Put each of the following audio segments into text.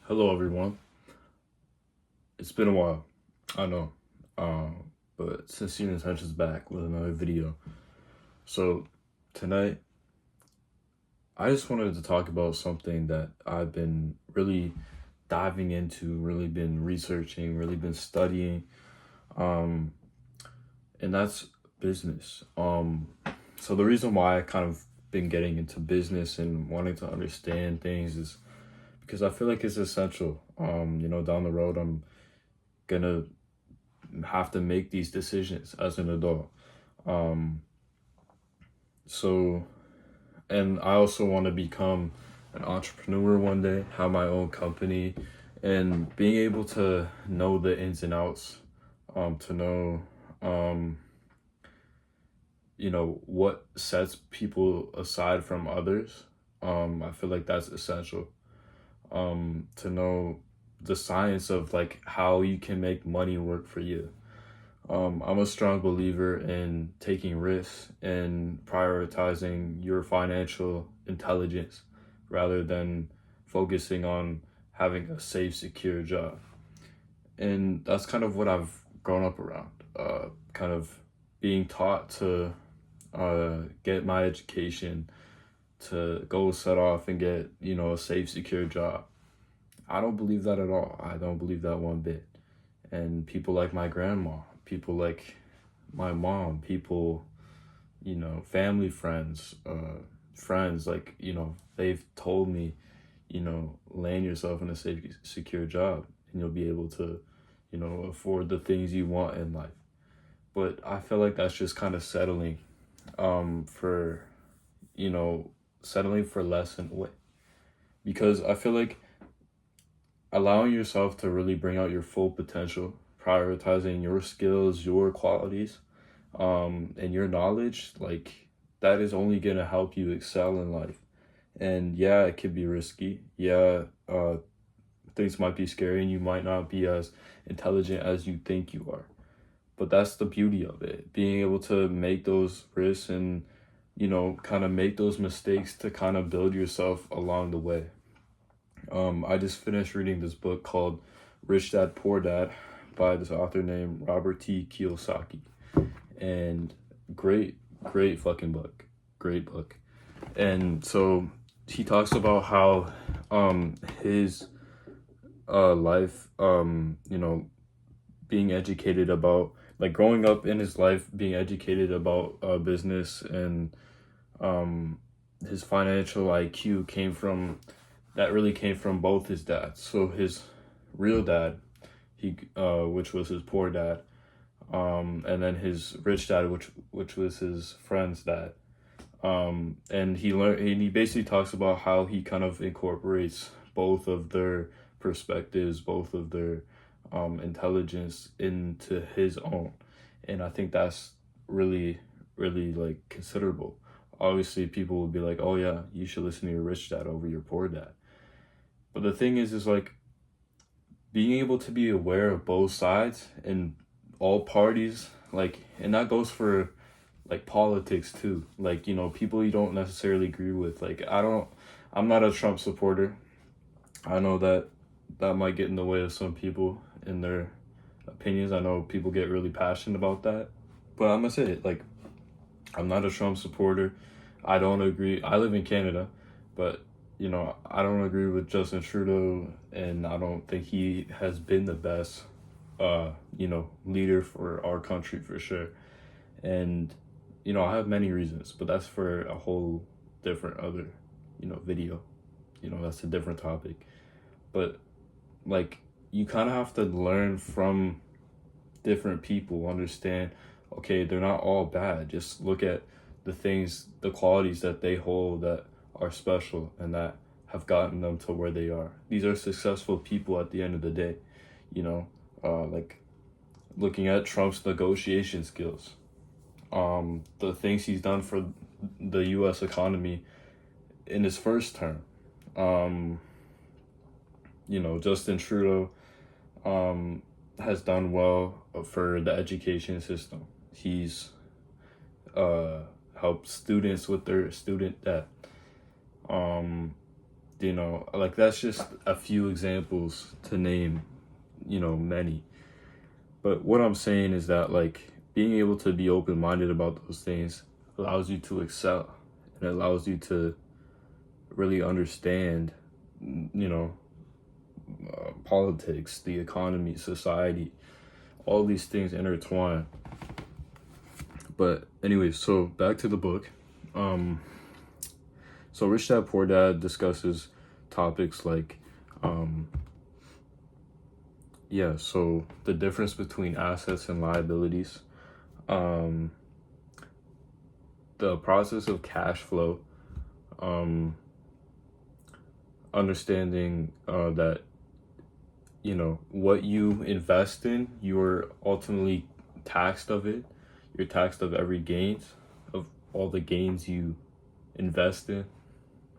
Hello, everyone. It's been a while, I know, but Sincere Intentions back with another video. So tonight, I just wanted to talk about something that I've been really diving into, really been researching, really been studying, um, and that's business. So the reason why I kind of been getting into business and wanting to understand things is because I feel like it's essential. Down the road, I'm gonna have to make these decisions as an adult. Um, so, and I also want to become an entrepreneur one day, have my own company, and being able to know the ins and outs, to know, um, what sets people aside from others. I feel like that's essential. To know the science of like how you can make money work for you. I'm a strong believer in taking risks and prioritizing your financial intelligence rather than focusing on having a safe, secure job. And that's kind of what I've grown up around, kind of being taught to get my education, to go set off and get, a safe, secure job. I don't believe that at all. I don't believe that one bit. And people like my grandma, people like my mom, people, family, friends, like, they've told me, land yourself in a safe, secure job and you'll be able to, afford the things you want in life. But I feel like that's just kind of for, you know, settling for less in a way. Because I feel like allowing yourself to really bring out your full potential, prioritizing your skills, your qualities, and your knowledge, like that is only gonna help you excel in life. And yeah, it could be risky. Yeah, things might be scary and you might not be as intelligent as you think you are. But that's the beauty of it. Being able to make those risks and, kind of make those mistakes to kind of build yourself along the way. I just finished reading this book called Rich Dad Poor Dad by this author named Robert T. Kiyosaki. And great fucking book. Great book. And so he talks about how his life, being educated about, like growing up in his life, being educated about business and um, his financial IQ really came from both his dads. So his real dad, which was his poor dad, and then his rich dad, which was his friend's dad. And he basically talks about how he kind of incorporates both of their perspectives, both of their intelligence into his own. And I think that's really, really like considerable. Obviously, people would be like, oh yeah, you should listen to your rich dad over your poor dad. But the thing is like being able to be aware of both sides and all parties, like, and that goes for like politics too. Like, people you don't necessarily agree with. Like, I'm not a Trump supporter. I know that might get in the way of some people in their opinions. I know people get really passionate about that. But I'm gonna say it, like, I'm not a Trump supporter. I don't agree. I live in Canada, but I don't agree with Justin Trudeau, and I don't think he has been the best, leader for our country for sure. And I have many reasons, but that's for a whole different other, video. That's a different topic. But like, you kind of have to learn from different people, understand, okay, they're not all bad. Just look at the qualities that they hold that are special and that have gotten them to where they are. These are successful people at the end of the day, like looking at Trump's negotiation skills, the things he's done for the U.S. economy in his first term. Um, Justin Trudeau has done well for the education system. He's uh, helped students with their student debt. Um, You know, like that's just a few examples to name, you know, many. But what I'm saying is that like being able to be open-minded about those things allows you to excel, and it allows you to really understand, you know, politics, the economy, society, all these things intertwine. But anyway, so back to the book. Um, so Rich Dad Poor Dad discusses topics like, so the difference between assets and liabilities, um, the process of cash flow, um, understanding that, you know, what you invest in, you're ultimately taxed of it. You're taxed of every gains, of all the gains you invest in.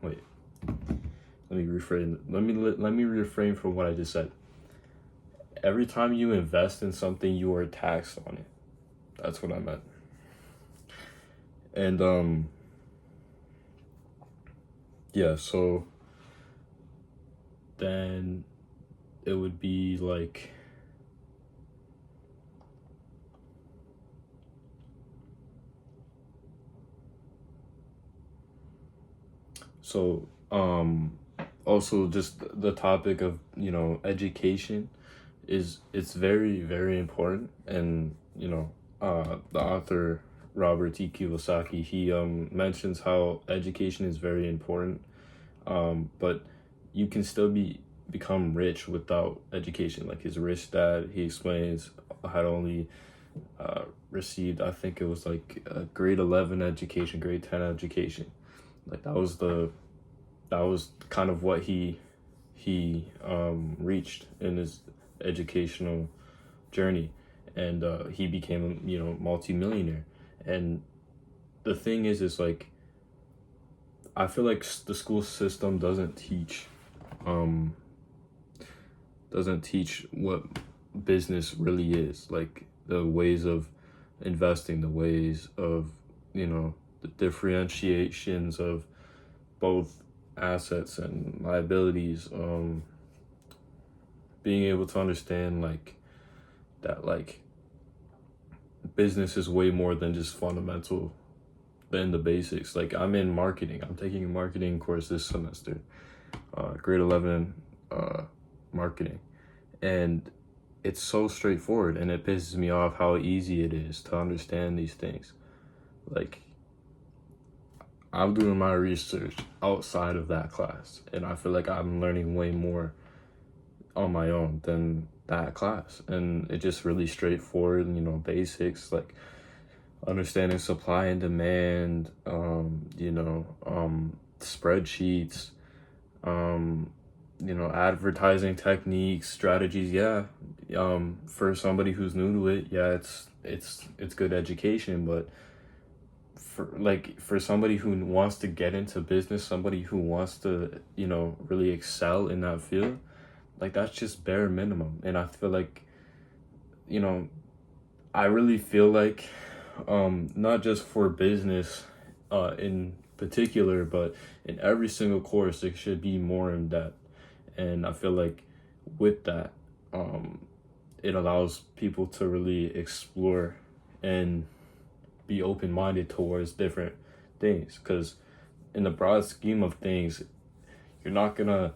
Wait, let me refrain. Let me refrain from what I just said. Every time you invest in something, you are taxed on it. That's what I meant. And so then it would be like, so also just the topic of, you know, education it's very, very important. And you know, the author Robert T. Kiyosaki, he mentions how education is very important, but you can still become rich without education. Like his rich dad, he explains, had only received, I think it was like a grade 11 education, grade 10 education. Like that was kind of what he reached in his educational journey. And he became, you know, multimillionaire. And the thing is like, I feel like the school system doesn't teach what business really is, like the ways of investing, the ways of, you know, the differentiations of both assets and liabilities, being able to understand like that, like business is way more than just fundamental than the basics. Like I'm in marketing, I'm taking a marketing course this semester, grade 11 marketing, and it's so straightforward, and it pisses me off how easy it is to understand these things. Like I'm doing my research outside of that class, and I feel like I'm learning way more on my own than that class. And it's just really straightforward, you know, basics like understanding supply and demand, spreadsheets, you know, advertising techniques, strategies. For somebody who's new to it, it's good education. But for somebody who wants to get into business, somebody who wants to, you know, really excel in that field, like that's just bare minimum. And I feel like, you know, I really feel like, not just for business in particular, but in every single course, it should be more in depth. And I feel like with that, it allows people to really explore and be open-minded towards different things. Because in the broad scheme of things, you're not gonna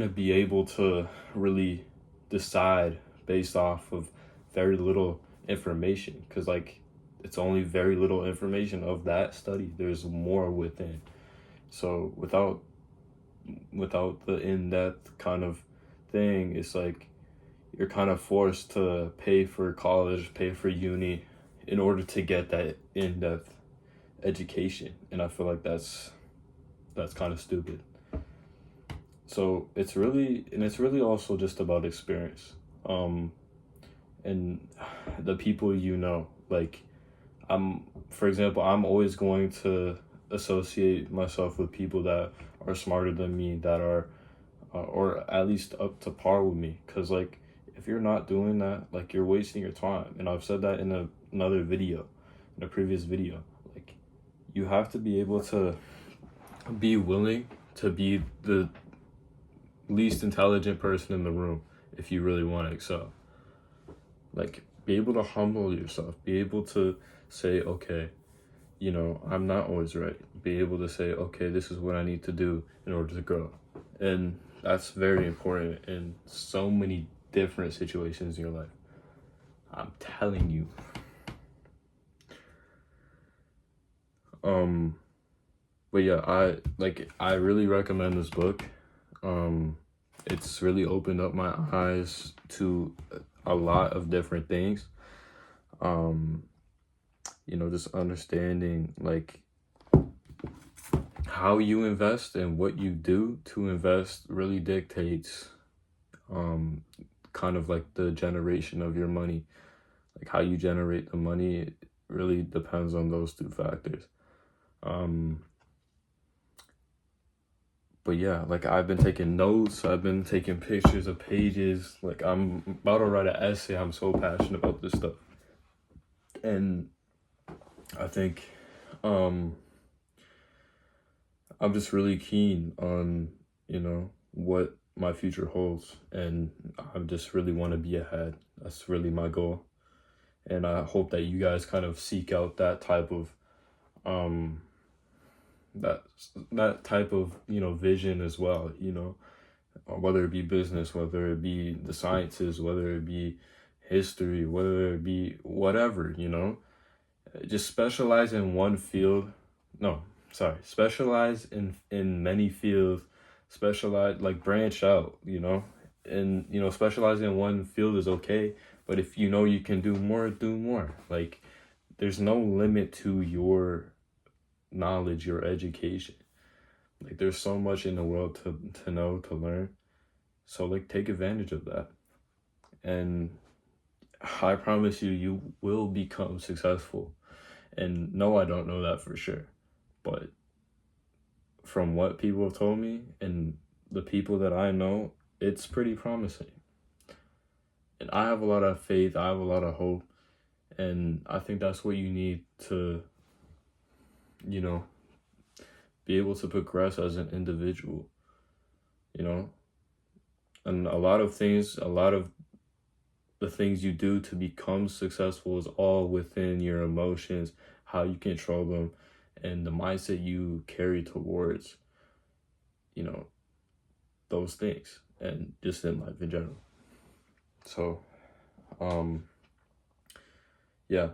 be able to really decide based off of very little information, because like it's only very little information of that study. There's more within. So without the in-depth kind of thing, it's like you're kind of forced to pay for college, pay for uni in order to get that in-depth education. And I feel like that's kind of stupid. So it's really also just about experience, and the people, you know. Like for example, I'm always going to associate myself with people that are smarter than me, that are or at least up to par with me. Because like if you're not doing that, like you're wasting your time. And I've said that in another video, in a previous video. Like you have to be able to be willing to be the least intelligent person in the room if you really want to excel. Like, be able to humble yourself, be able to say, okay, you know, I'm not always right. Be able to say, okay, this is what I need to do in order to grow. And that's very important in so many different situations in your life. I'm telling you. But yeah, I really recommend this book. It's really opened up my eyes to a lot of different things. You know, just understanding like how you invest and what you do to invest really dictates kind of like the generation of your money. Like how you generate the money, it really depends on those two factors. But yeah, like I've been taking notes, I've been taking pictures of pages. Like I'm about to write an essay. I'm so passionate about this stuff. And I think I'm just really keen on, you know, what my future holds. And I just really want to be ahead. That's really my goal. And I hope that you guys kind of seek out that type of that that type of, you know, vision as well, you know, whether it be business, whether it be the sciences, whether it be history, whether it be whatever, you know, just specialize in one field. No, sorry, specialize in many fields. Specialize, like, branch out, you know. And, you know, specializing in one field is okay, but if you know you can do more, do more. Like, there's no limit to your knowledge, your education. Like, there's so much in the world to know, to learn. So, like, take advantage of that. And I promise you, you will become successful. And no, I don't know that for sure. But from what people have told me and the people that I know, it's pretty promising. And I have a lot of faith, I have a lot of hope. And I think that's what you need to, you know, be able to progress as an individual, you know. And a lot of the things you do to become successful is all within your emotions, how you control them, and the mindset you carry towards, you know, those things, and just in life in general. So, yeah,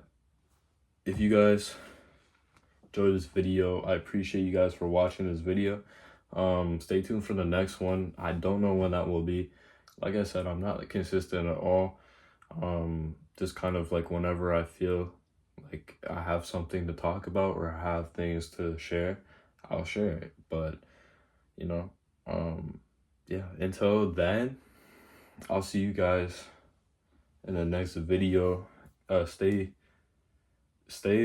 if you guys enjoyed this video, I appreciate you guys for watching this video. Stay tuned for the next one. I don't know when that will be. Like I said, I'm not consistent at all. Just kind of like whenever I feel like I have something to talk about or I have things to share, I'll share it. But, you know, yeah, until then, I'll see you guys in the next video. Stay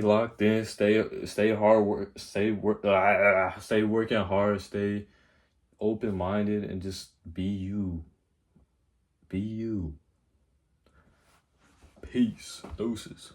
locked in, stay hard work, stay working hard, stay open-minded, and just be you. Be you. Peace. Doses.